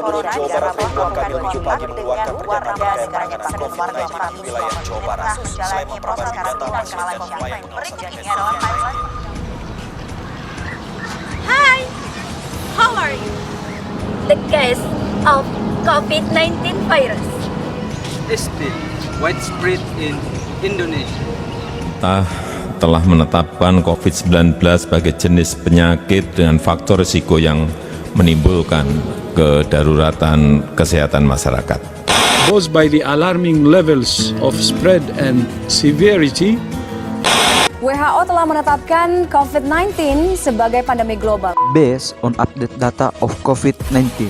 Gubernur Jawa Barat Ridwan Kamil Minggu pagi mengeluarkan pernyataan terkait penanganan COVID-19 di wilayah Jawa Barat. Selain memperbarui data pasien dan upaya pengawasan COVID-19. Hi, how are you? The case of COVID-19 virus is still widespread in Indonesia. Telah menetapkan COVID-19 sebagai jenis penyakit dengan faktor risiko yang menimbulkan kedaruratan kesehatan masyarakat. Caused by the alarming levels of spread and severity, WHO telah menetapkan COVID-19 sebagai pandemi global. Based on update data of COVID-19,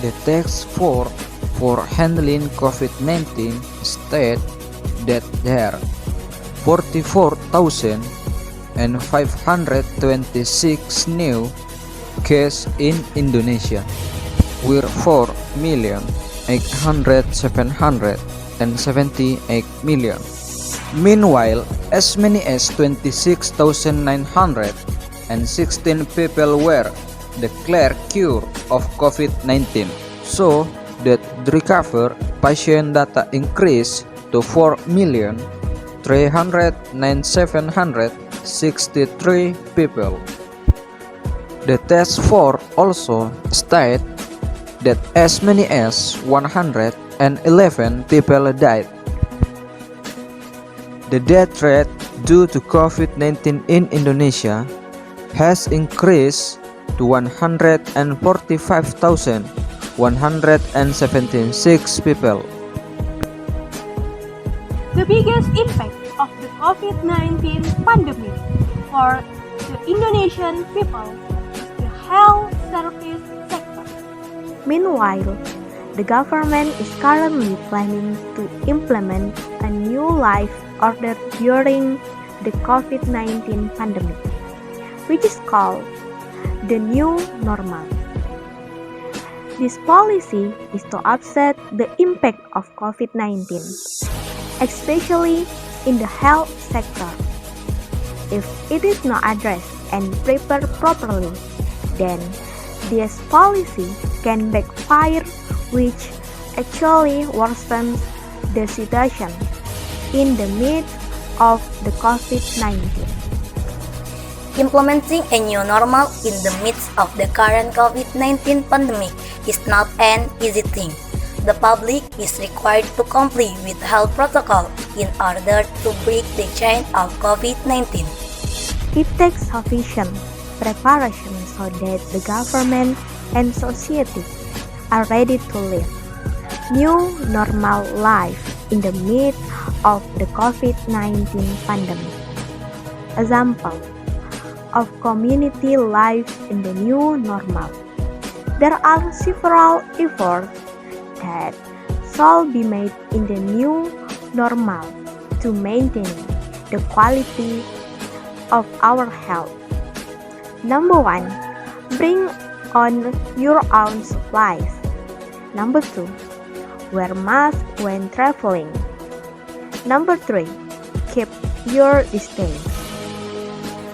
the task force for handling COVID-19 state that there are 44,526 new cases in Indonesia, with 4,800,778 Meanwhile, as many as 26,916 people were declared cured of COVID-19, so that the recovered patient data increased to 4,309,763 people. The task force also stated that as many as 111 people died. The death rate due to COVID-19 in Indonesia has increased to 145,176 people. The biggest impact of the COVID-19 pandemic for the Indonesian people is the health service sector. Meanwhile, the government is currently planning to implement a new life order during the COVID-19 pandemic, which is called the new normal. This policy is to offset the impact of COVID-19, especially in the health sector. If it is not addressed and prepared properly, then this policy can backfire, which actually worsens the situation in the midst of the COVID-19. Implementing a new normal in the midst of the current COVID-19 pandemic is not an easy thing. The public is required to comply with health protocol in order to break the chain of COVID-19. It takes sufficient preparation so that the government and society are ready to live new normal life in the midst of the COVID-19 pandemic. Example of community life in the new normal. There are several efforts that shall be made in the new normal to maintain the quality of our health. Number 1, bring on your own supplies. Number 2, wear mask when traveling. Number 3, keep your distance.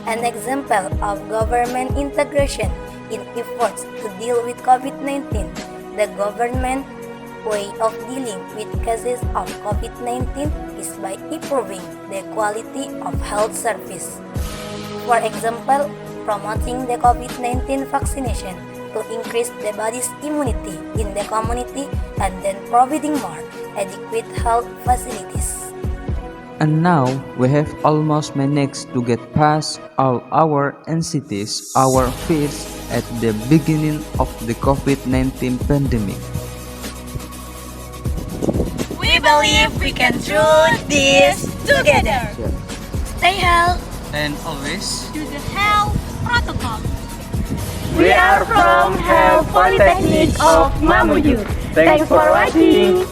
An example of government integration in efforts to deal with COVID-19, the government way of dealing with cases of COVID-19 is by improving the quality of health service. For example, promoting the COVID-19 vaccination to increase the body's immunity in the community and then providing more adequate health facilities. And now we have almost managed to get past all our anxieties, our fears at the beginning of the COVID-19 pandemic. We believe we can do this together. Stay healthy And always To the health protocol. We are from Health Polytechnic of Mamuju. Thanks for watching.